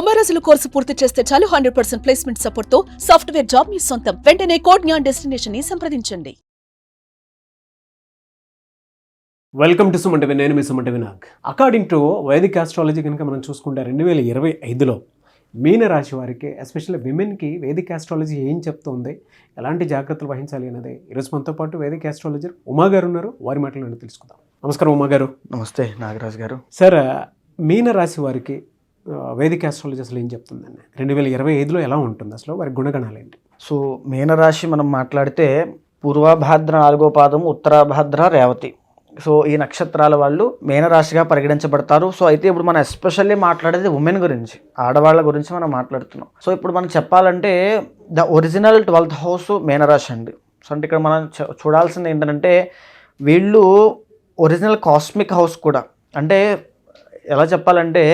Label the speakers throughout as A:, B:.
A: 90 రోజుల కోర్సు పూర్తి చేస్తే చాలు 100% ప్లేస్మెంట్ సపోర్ట్ తో సాఫ్ట్వేర్ జాబ్ మీ సొంతం. వెంటనే కోడ్ జ్ఞాన్ డెస్టినేషన్ ని సంప్రదించండి.
B: Welcome to Suman TV. నేను మీ Suman TV Nag. According to Vedic astrology కనుక మనం చూసుకుంటే 2025లో మీనరాశి వారికి ఎస్పెషల్లీ విమెన్కి వేదిక్ ఆస్ట్రాలజీ ఏం చెప్తుంది, ఎలాంటి జాగ్రత్తలు వహించాలి అనేది ఈరోజు మనతో పాటు వేదిక్ ఆస్ట్రాలజర్ ఉమా గారు ఉన్నారు. వారి మాటలను తెలుసుకుందాం. నమస్కారం ఉమా గారు.
C: నమస్తే నాగరాజు గారు.
B: సార్, మీనరాశి వారికి వేదిక్ ఆస్ట్రాలజీ అసలు ఏం చెప్తుందండి? 2025లో ఎలా ఉంటుంది, అసలు వారి గుణగణాలు ఏంటి?
C: సో మీనరాశి మనం మాట్లాడితే పూర్వభాద్ర 4వ పాదము, ఉత్తరాభాద్ర రేవతి. సో ఈ నక్షత్రాల వాళ్ళు మీనరాశిగా పరిగణించబడతారు. సో అయితే ఇప్పుడు మనం ఎస్పెషల్లీ మాట్లాడేది ఉమెన్ గురించి, ఆడవాళ్ళ గురించి మనం మాట్లాడుతున్నాం. సో ఇప్పుడు మనం చెప్పాలంటే ద ఒరిజినల్ 12th హౌస్ మీనరాశి అండి. సో అంటే ఇక్కడ మనం చూడాల్సింది ఏంటంటే వీళ్ళు ఒరిజినల్ కాస్మిక్ హౌస్ కూడా. అంటే ఎలా చెప్పాలంటే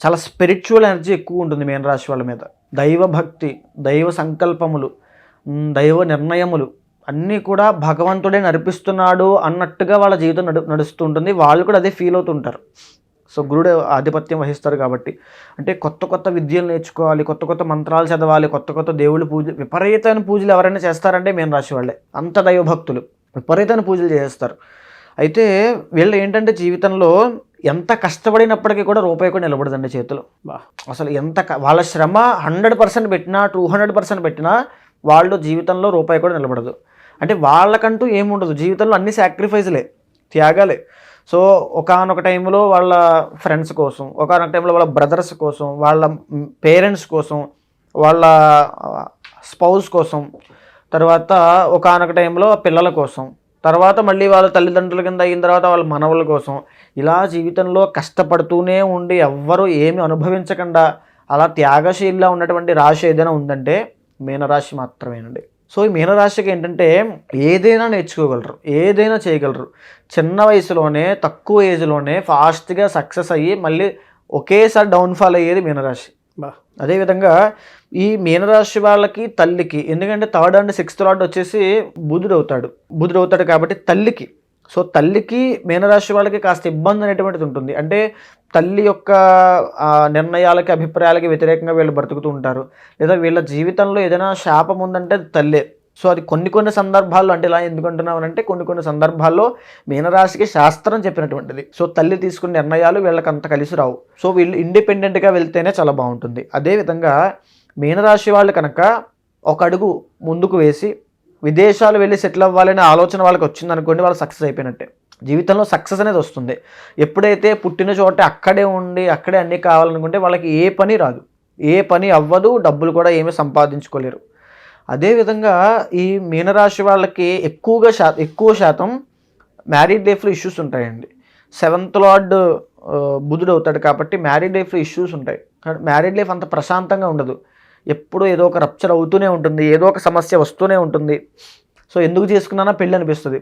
C: చాలా స్పిరిచువల్ ఎనర్జీ ఎక్కువ ఉంటుంది మీనరాశి వాళ్ళ మీద. దైవభక్తి, దైవ సంకల్పములు, దైవ నిర్ణయములు అన్నీ కూడా భగవంతుడే నడిపిస్తున్నాడు అన్నట్టుగా వాళ్ళ జీవితం నడుస్తూ ఉంటుంది. వాళ్ళు కూడా అదే ఫీల్ అవుతుంటారు. సో గురుడు ఆధిపత్యం వహిస్తారు కాబట్టి. అంటే కొత్త కొత్త విద్యలు నేర్చుకోవాలి, కొత్త కొత్త మంత్రాలు చదవాలి, కొత్త కొత్త దేవుళ్ళు పూజ, విపరీతమైన పూజలు ఎవరైనా చేస్తారంటే మీనరాశి వాళ్ళే. అంత దైవభక్తులు విపరీతమైన పూజలు చేస్తారు. అయితే వీళ్ళు ఏంటంటే జీవితంలో ఎంత కష్టపడినప్పటికీ కూడా రూపాయి కూడా నిలబడదండి చేతిలో. అసలు ఎంత వాళ్ళ శ్రమ 100% పెట్టినా 200% పెట్టినా వాళ్ళు జీవితంలో రూపాయి కూడా నిలబడదు. అంటే వాళ్ళకంటూ ఏముండదు జీవితంలో, అన్ని సాక్రిఫైస్లే, త్యాగాలే. సో ఒకానొక టైంలో వాళ్ళ ఫ్రెండ్స్ కోసం, ఒకానొక టైంలో వాళ్ళ బ్రదర్స్ కోసం, వాళ్ళ పేరెంట్స్ కోసం, వాళ్ళ స్పౌస్ కోసం, తర్వాత ఒకానొక టైంలో పిల్లల కోసం, తర్వాత మళ్ళీ వాళ్ళ తల్లిదండ్రుల కింద అయిన తర్వాత వాళ్ళ మనవల కోసం, ఇలా జీవితంలో కష్టపడుతూనే ఉండి ఎవ్వరూ ఏమి అనుభవించకుండా అలా త్యాగశీలిలా ఉన్నటువంటి రాశి ఏదైనా ఉందంటే మీనరాశి మాత్రమేనండి. సో ఈ మీనరాశికి ఏంటంటే ఏదైనా నేర్చుకోగలరు, ఏదైనా చేయగలరు. చిన్న వయసులోనే, తక్కువ ఏజ్లోనే ఫాస్ట్గా సక్సెస్ అయ్యి మళ్ళీ ఒకేసారి డౌన్ఫాల్ అయ్యేది మీనరాశి. అదేవిధంగా ఈ మీనరాశి వాళ్ళకి తల్లికి, ఎందుకంటే 3rd and 6th లార్డ్ వచ్చేసి బుధుడు అవుతాడు కాబట్టి తల్లికి. సో తల్లికి మీనరాశి వాళ్ళకి కాస్త ఇబ్బంది అనేటువంటిది ఉంటుంది. అంటే తల్లి యొక్క నిర్ణయాలకి, అభిప్రాయాలకి వ్యతిరేకంగా వీళ్ళు బ్రతుకుతూ ఉంటారు. లేదా వీళ్ళ జీవితంలో ఏదైనా శాపం ఉందంటే అది తల్లే. సో అది కొన్ని సందర్భాల్లో, అంటే ఇలా ఎందుకంటున్నామనంటే కొన్ని సందర్భాల్లో మీనరాశికి శాస్త్రం చెప్పినటువంటిది. సో తల్లి తీసుకున్న నిర్ణయాలు వీళ్ళకి అంత కలిసి రావు. సో వీళ్ళు ఇండిపెండెంట్గా వెళ్తేనే చాలా బాగుంటుంది. అదేవిధంగా మీనరాశి వాళ్ళు కనుక ఒక అడుగు ముందుకు వేసి విదేశాలు వెళ్ళి సెటిల్ అవ్వాలనే ఆలోచన వాళ్ళకి వచ్చిందనుకోండి, వాళ్ళు సక్సెస్ అయిపోయినట్టే. జీవితంలో సక్సెస్ అనేది వస్తుంది. ఎప్పుడైతే పుట్టిన చోట అక్కడే ఉండి అక్కడే అన్నీ కావాలనుకుంటే వాళ్ళకి ఏ పని రాదు, ఏ పని అవ్వదు, డబ్బులు కూడా ఏమీ సంపాదించుకోలేరు. అదేవిధంగా ఈ మీనరాశి వాళ్ళకి ఎక్కువ శాతం మ్యారీడ్ లైఫ్లో ఇష్యూస్ ఉంటాయండి. 7th లార్డ్ బుధుడు అవుతాడు కాబట్టి మ్యారీడ్ లైఫ్లో ఇష్యూస్ ఉంటాయి. మ్యారీడ్ లైఫ్ అంత ప్రశాంతంగా ఉండదు. ఎప్పుడూ ఏదో ఒక రప్చర్ అవుతూనే ఉంటుంది, ఏదో ఒక సమస్య వస్తూనే ఉంటుంది. సో ఎందుకు చేసుకున్నానా పెళ్ళి అనిపిస్తుంది.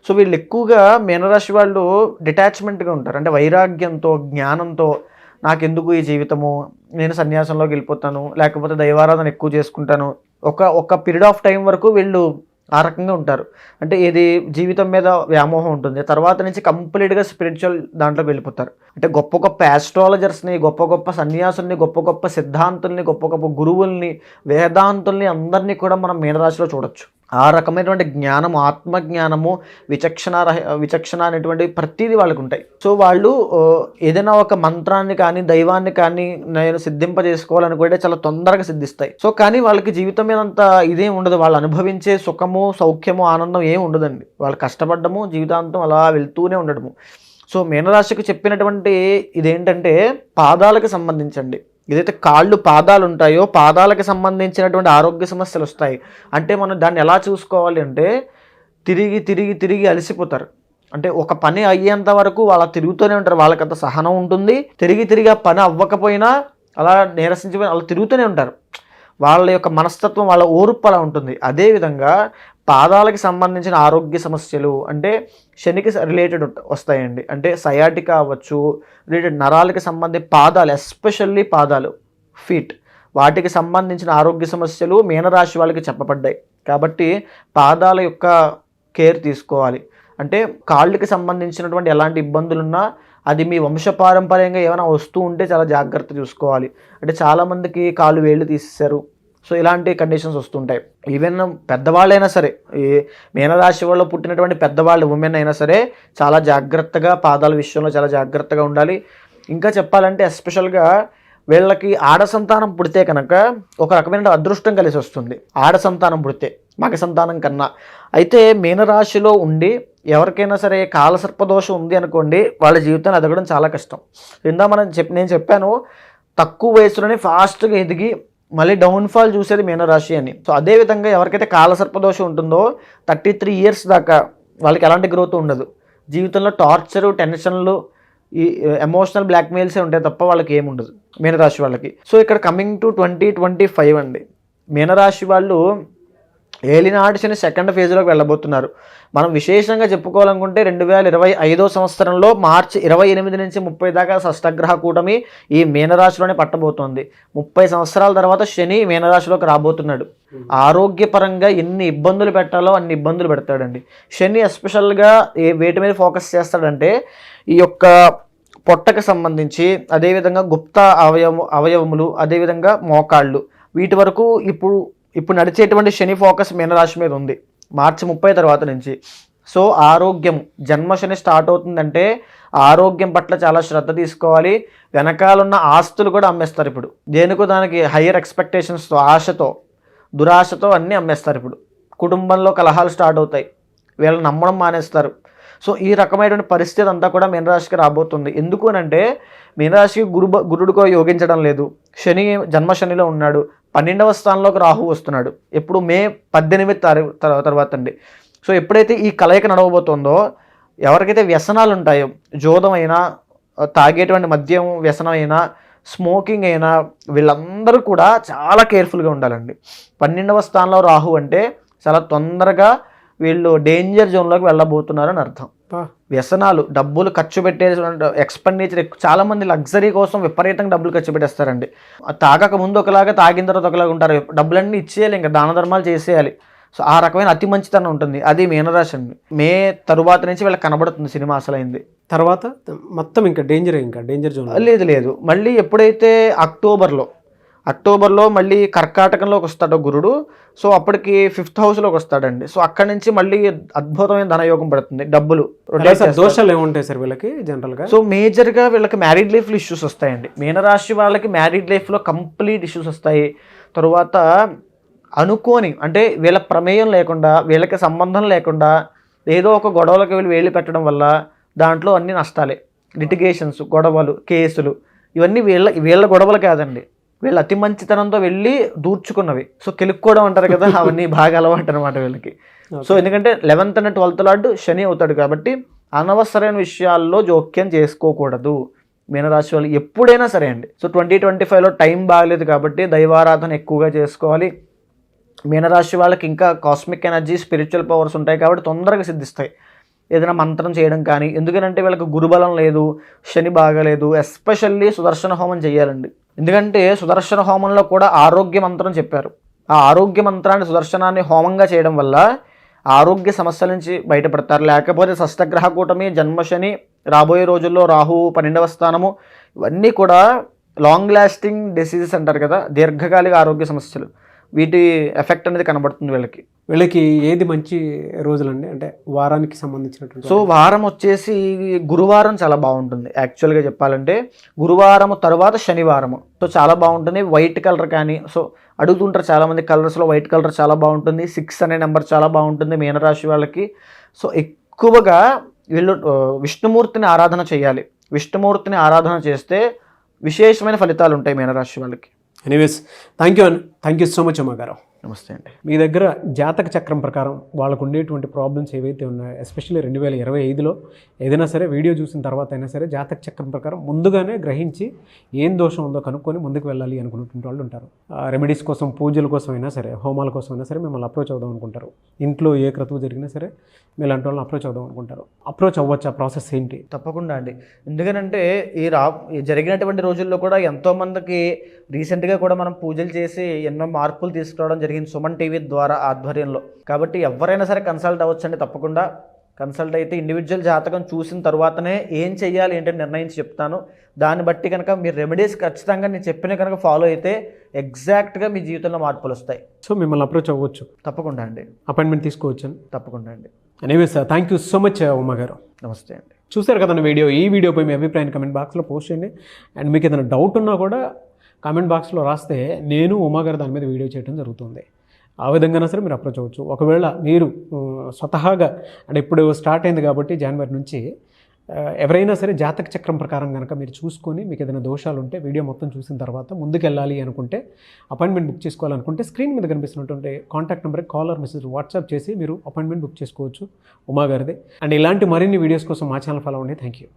C: సో వీళ్ళు ఎక్కువగా మీనరాశి వాళ్ళు డిటాచ్మెంట్గా ఉంటారు. అంటే వైరాగ్యంతో, జ్ఞానంతో, నాకెందుకు ఈ జీవితము, నేను సన్యాసంలోకి వెళ్ళిపోతాను, లేకపోతే దైవారాధన ఎక్కువ చేసుకుంటాను, ఒక పీరియడ్ ఆఫ్ టైం వరకు వీళ్ళు ఆ రకంగా ఉంటారు. అంటే ఇది జీవితం మీద వ్యామోహం ఉంటుంది. తర్వాత నుంచి కంప్లీట్గా స్పిరిచువల్ దాంట్లోకి వెళ్ళిపోతారు. అంటే గొప్ప ఆస్ట్రాలజర్స్ని, గొప్ప సన్యాసుల్ని, గొప్ప సిద్ధాంతుల్ని, గొప్ప గురువుల్ని, వేదాంతుల్ని అందరినీ కూడా మనం మీనరాశిలో చూడొచ్చు. ఆ రకమైనటువంటి జ్ఞానము, ఆత్మజ్ఞానము, విచక్షణ అనేటువంటి ప్రతిదీ వాళ్ళకు ఉంటాయి. సో వాళ్ళు ఏదైనా ఒక మంత్రాన్ని కానీ, దైవాన్ని కానీ నేను సిద్ధింపజేసుకోవాలనుకుంటే చాలా తొందరగా సిద్ధిస్తాయి. సో కానీ వాళ్ళకి జీవితం మీద అంత ఇదేం ఉండదు. వాళ్ళు అనుభవించే సుఖము, సౌఖ్యము, ఆనందం ఏం ఉండదండి. వాళ్ళు కష్టపడ్డము, జీవితాంతం అలా వెళ్తూనే ఉండడము. సో మీనరాశికి చెప్పినటువంటి ఇదేంటంటే పాదాలకు సంబంధించండి. ఏదైతే కాళ్ళు, పాదాలు ఉంటాయో పాదాలకు సంబంధించినటువంటి ఆరోగ్య సమస్యలు వస్తాయి. అంటే మనం దాన్ని ఎలా చూసుకోవాలి అంటే తిరిగి అలసిపోతారు. అంటే ఒక పని అయ్యేంత వరకు వాళ్ళ తిరుగుతూనే ఉంటారు. వాళ్ళకంత సహనం ఉంటుంది. తిరిగి ఆ పని అవ్వకపోయినా అలా నీరసించిపోయి అలా తిరుగుతూనే ఉంటారు. వాళ్ళ యొక్క మనస్తత్వం, వాళ్ళ ఓర్పు అలా ఉంటుంది. అదేవిధంగా పాదాలకు సంబంధించిన ఆరోగ్య సమస్యలు అంటే శనికి రిలేటెడ్ వస్తాయండి. అంటే సయాటికా అవ్వచ్చు, రిలేటెడ్ నరాలకి సంబంధించి పాదాలు, ఎస్పెషల్లీ పాదాలు, ఫీట్, వాటికి సంబంధించిన ఆరోగ్య సమస్యలు మీనరాశి వాళ్ళకి చెప్పబడ్డాయి. కాబట్టి పాదాల యొక్క కేర్ తీసుకోవాలి. అంటే కాళ్ళకి సంబంధించినటువంటి ఎలాంటి ఇబ్బందులున్నా అది మీ వంశపారంపర్యంగా ఏమైనా వస్తూ ఉంటే చాలా జాగ్రత్త చూసుకోవాలి. అంటే చాలామందికి కాళ్ళు వేళ్ళు తీసేశారు, సో ఇలాంటి కండిషన్స్ వస్తుంటాయి. ఈవెన్ పెద్దవాళ్ళైనా సరే, ఈ మీనరాశి వాళ్ళు పుట్టినటువంటి పెద్దవాళ్ళు ఉమెన్ అయినా సరే చాలా జాగ్రత్తగా, పాదాల విషయంలో చాలా జాగ్రత్తగా ఉండాలి. ఇంకా చెప్పాలంటే ఎస్పెషల్గా వీళ్ళకి ఆడ సంతానం పుడితే కనుక ఒక రకమైన అదృష్టం కలిసి వస్తుంది, ఆడ సంతానం పుడితే మగ సంతానం కన్నా. అయితే మీనరాశిలో ఉండి ఎవరికైనా సరే కాలసర్పదోషం ఉంది అనుకోండి, వాళ్ళ జీవితాన్ని ఎదగడం చాలా కష్టం. నేను చెప్పాను తక్కువ వయసులోనే ఫాస్ట్గా ఎదిగి మళ్ళీ డౌన్ఫాల్ చూసేది మీనరాశి అని. సో అదేవిధంగా ఎవరికైతే కాలసర్పదోషం ఉంటుందో 33 years దాకా వాళ్ళకి ఎలాంటి గ్రోత్ ఉండదు. జీవితంలో టార్చరు, టెన్షన్లు, ఈ ఎమోషనల్ బ్లాక్మెయిల్సే ఉంటాయి తప్ప వాళ్ళకి ఏముండదు మీనరాశి వాళ్ళకి. సో ఇక్కడ కమింగ్ టు 2025 అండి, మీనరాశి వాళ్ళు ఏలినాటి శని సెకండ్ ఫేజ్లోకి వెళ్ళబోతున్నారు. మనం విశేషంగా చెప్పుకోవాలనుకుంటే 2025 సంవత్సరంలో మార్చి 28 నుంచి 30 దాకా షష్టగ్రహ కూటమి ఈ మీనరాశిలోనే పట్టబోతోంది. 30 సంవత్సరాల తర్వాత శని మీనరాశిలోకి రాబోతున్నాడు. ఆరోగ్యపరంగా ఎన్ని ఇబ్బందులు పెట్టాలో అన్ని ఇబ్బందులు పెడతాడండి. శని ఎస్పెషల్గా వేటి మీద ఫోకస్ చేస్తాడంటే ఈ యొక్క పొట్టకు సంబంధించి, అదేవిధంగా గుప్త అవయవములు, అదేవిధంగా మోకాళ్ళు, వీటి వరకు ఇప్పుడు నడిచేటువంటి శని ఫోకస్ మీనరాశి మీద ఉంది మార్చి 30 తర్వాత నుంచి. సో ఆరోగ్యం, జన్మశని స్టార్ట్ అవుతుందంటే ఆరోగ్యం పట్ల చాలా శ్రద్ధ తీసుకోవాలి. వెనకాలన్న ఆస్తులు కూడా అమ్మేస్తారు ఇప్పుడు, దేనికో దానికి హయ్యర్ ఎక్స్పెక్టేషన్స్తో, ఆశతో, దురాశతో అన్నీ అమ్మేస్తారు. ఇప్పుడు కుటుంబంలో కలహాలు స్టార్ట్ అవుతాయి, వీళ్ళని నమ్మడం మానేస్తారు. సో ఈ రకమైనటువంటి పరిస్థితి అంతా కూడా మీనరాశికి రాబోతుంది. ఎందుకు అంటే మీనరాశికి గురుడుకో యోగించడం లేదు, శని జన్మశనిలో ఉన్నాడు, 12వ స్థానంలోకి రాహు వస్తున్నాడు. ఎప్పుడు మే 18 తర్వాత అండి. సో ఎప్పుడైతే ఈ కలయిక నడవబోతుందో, ఎవరికైతే వ్యసనాలు ఉంటాయో, జోదం అయినా, తాగేటువంటి మద్యం వ్యసనం అయినా, స్మోకింగ్ అయినా, వీళ్ళందరూ కూడా చాలా కేర్ఫుల్గా ఉండాలండి. 12వ స్థానంలో రాహు అంటే చాలా తొందరగా వీళ్ళు డేంజర్ జోన్లోకి వెళ్ళబోతున్నారని అర్థం. వ్యసనాలు, డబ్బులు ఖర్చు పెట్టే ఎక్స్పెండిచర్ ఎక్కువ. చాలామంది లగ్జరీ కోసం విపరీతంగా డబ్బులు ఖర్చు పెట్టేస్తారండి. తాగక ముందు ఒకలాగా, తాగిన తర్వాత ఒకలాగా ఉంటారు. డబ్బులన్నీ ఇచ్చేయాలి, ఇంకా దాన ధర్మాలు చేసేయాలి. సో ఆ రకమైన అతి మంచితనం ఉంటుంది, అది మీనరాశి అండి. మే తరువాత నుంచి వీళ్ళకి కనబడుతుంది సినిమా అసలైంది.
B: తర్వాత మొత్తం ఇంకా డేంజర్ జోన్
C: లేదు. మళ్ళీ ఎప్పుడైతే అక్టోబర్లో మళ్ళీ కర్కాటకంలోకి వస్తాడు గురుడు. సో అప్పటికి 5th హౌస్లోకి వస్తాడండి. సో అక్కడి నుంచి మళ్ళీ అద్భుతమైన ధనయోగం పడుతుంది. డబ్బులు
B: దోషాలు ఏముంటాయి సార్ వీళ్ళకి జనరల్గా?
C: సో మేజర్గా వీళ్ళకి మ్యారీడ్ లైఫ్లో ఇష్యూస్ వస్తాయండి. మీనరాశి వాళ్ళకి మ్యారీడ్ లైఫ్లో కంప్లీట్ ఇష్యూస్ వస్తాయి. తరువాత అనుకోని, అంటే వీళ్ళ ప్రమేయం లేకుండా, వీళ్ళకి సంబంధం లేకుండా ఏదో ఒక గొడవలకు వేలు పెట్టడం వల్ల దాంట్లో అన్ని నష్టాలే. లిటిగేషన్స్, గొడవలు, కేసులు, ఇవన్నీ వీళ్ళ గొడవలు కాదండి, వీళ్ళు అతి మంచితనంతో వెళ్ళి దూర్చుకున్నవి. సో కెలుక్కోవడం అంటారు కదా, అవన్నీ బాగా అలవాటు అనమాట వీళ్ళకి. సో ఎందుకంటే 11th and 12th లార్డ్ శని అవుతాడు కాబట్టి అనవసరమైన విషయాల్లో జోక్యం చేసుకోకూడదు మీనరాశి వాళ్ళు ఎప్పుడైనా సరే అండి. సో 2025లో టైం బాగలేదు కాబట్టి దైవారాధన ఎక్కువగా చేసుకోవాలి. మీనరాశి వాళ్ళకి ఇంకా కాస్మిక్ ఎనర్జీ, స్పిరిచువల్ పవర్స్ ఉంటాయి కాబట్టి తొందరగా సిద్ధిస్తాయి. ఏదైనా మంత్రం చేయడం కానీ, ఎందుకంటే వీళ్ళకి గురుబలం లేదు, శని బాగలేదు. ఎస్పెషల్లీ సుదర్శన హోమం చేయాలండి. ఎందుకంటే సుదర్శన హోమంలో కూడా ఆరోగ్య మంత్రం చెప్పారు. ఆ ఆరోగ్య మంత్రాన్ని, సుదర్శనాన్ని హోమంగా చేయడం వల్ల ఆరోగ్య సమస్యల నుంచి బయటపడతారు. లేకపోతే షష్టగ్రహ కూటమి, జన్మశని, రాబోయే రోజుల్లో రాహు 12వ స్థానము, ఇవన్నీ కూడా లాంగ్ లాస్టింగ్ డిసీజెస్ అంటారు కదా, దీర్ఘకాలిక ఆరోగ్య సమస్యలు. వీటి ఎఫెక్ట్ అనేది కనబడుతుంది వీళ్ళకి.
B: ఏది మంచి రోజులండి అంటే వారానికి సంబంధించినటువంటి?
C: సో వారం వచ్చేసి గురువారం చాలా బాగుంటుంది. యాక్చువల్గా చెప్పాలంటే గురువారం తర్వాత శనివారము సో చాలా బాగుంటుంది. వైట్ కలర్ కానీ, సో అడుగుతుంటారు చాలామంది, కలర్స్లో వైట్ కలర్ చాలా బాగుంటుంది. 6 అనే నెంబర్ చాలా బాగుంటుంది మీనరాశి వాళ్ళకి. సో ఎక్కువగా వీళ్ళు విష్ణుమూర్తిని ఆరాధన చేయాలి. విష్ణుమూర్తిని ఆరాధన చేస్తే విశేషమైన ఫలితాలు ఉంటాయి మీనరాశి వాళ్ళకి.
B: Anyways, thank you so much అమ్మ గారు.
C: నమస్తే అండి.
B: మీ దగ్గర జాతక చక్రం ప్రకారం వాళ్ళకు ఉండేటువంటి ప్రాబ్లమ్స్ ఏవైతే ఉన్నాయో, ఎస్పెషల్లీ 2025లో ఏదైనా సరే వీడియో చూసిన తర్వాత అయినా సరే జాతక చక్రం ప్రకారం ముందుగానే గ్రహించి ఏం దోషం ఉందో కనుక్కొని ముందుకు వెళ్ళాలి అనుకున్నటువంటి వాళ్ళు ఉంటారు. రెమెడీస్ కోసం, పూజల కోసం అయినా సరే, హోమాల కోసం అయినా సరే మిమ్మల్ని అప్రోచ్ అవుదాం అనుకుంటారు. ఇంట్లో ఏ క్రతువు జరిగినా సరే మీలాంటి వాళ్ళని అప్రోచ్ అవుదాం అనుకుంటారు. అప్రోచ్ అవ్వచ్చు, ఆ ప్రాసెస్ ఏంటి?
C: తప్పకుండా అండి. ఎందుకంటే ఈ జరిగినటువంటి రోజుల్లో కూడా ఎంతోమందికి రీసెంట్గా కూడా మనం పూజలు చేసి ఎన్నో మార్పులు తీసుకురావడం జరిగింది సుమన్ టీవీ ద్వారా ఆధ్వర్యంలో. కాబట్టి ఎవరైనా సరే కన్సల్ట్ అవ్వచ్చు అండి తప్పకుండా. కన్సల్ట్ అయితే ఇండివిజువల్ జాతకం చూసిన తర్వాతనే ఏం చెయ్యాలి ఏంటని నిర్ణయించి చెప్తాను. దాన్ని బట్టి కనుక మీరు రెమెడీస్ ఖచ్చితంగా నేను చెప్పిన కనుక ఫాలో అయితే ఎగ్జాక్ట్గా మీ జీవితంలో మార్పులు వస్తాయి.
B: సో మిమ్మల్ని అప్రోచ్ అవ్వచ్చు,
C: తప్పకుండా అండి,
B: అపాయింట్మెంట్ తీసుకోవచ్చు.
C: తప్పకుండా అండి.
B: Anyways thank you so much Uma గారు.
C: నమస్తే అండి.
B: చూశారు కదండి వీడియో. ఈ వీడియోపై మీ అభిప్రాయాన్ని కమెంట్ బాక్స్లో పోస్ట్ చేయండి. అండ్ మీకు ఏదైనా డౌట్ ఉన్నా కూడా కామెంట్ బాక్స్లో రాస్తే నేను ఉమా గారు దాని మీద వీడియో చేయడం జరుగుతుంది. ఆ విధంగానే సరే మీరు అప్రోచ్ అవ్వచ్చు. ఒకవేళ మీరు స్వతహాగా అంటే ఇప్పుడు స్టార్ట్ అయింది కాబట్టి జనవరి నుంచి ఎవరైనా సరే జాతక చక్రం ప్రకారం కనుక మీరు చూసుకొని మీకు ఏదైనా దోషాలు ఉంటే వీడియో మొత్తం చూసిన తర్వాత ముందుకెళ్ళాలి అనుకుంటే, అపాయింట్మెంట్ బుక్ చేసుకోవాలనుకుంటే స్క్రీన్ మీద కనిపిస్తున్నటువంటి కాంటాక్ట్ నెంబర్కి కాల్ ఆర్ మెసేజ్ వాట్సాప్ చేసి మీరు అపాయింట్మెంట్ బుక్ చేసుకోవచ్చు ఉమా గారిది. అండ్ ఇలాంటి మరిన్ని వీడియోస్ కోసం మా ఛానల్ ఫాలో అవ్వండి. Thank you.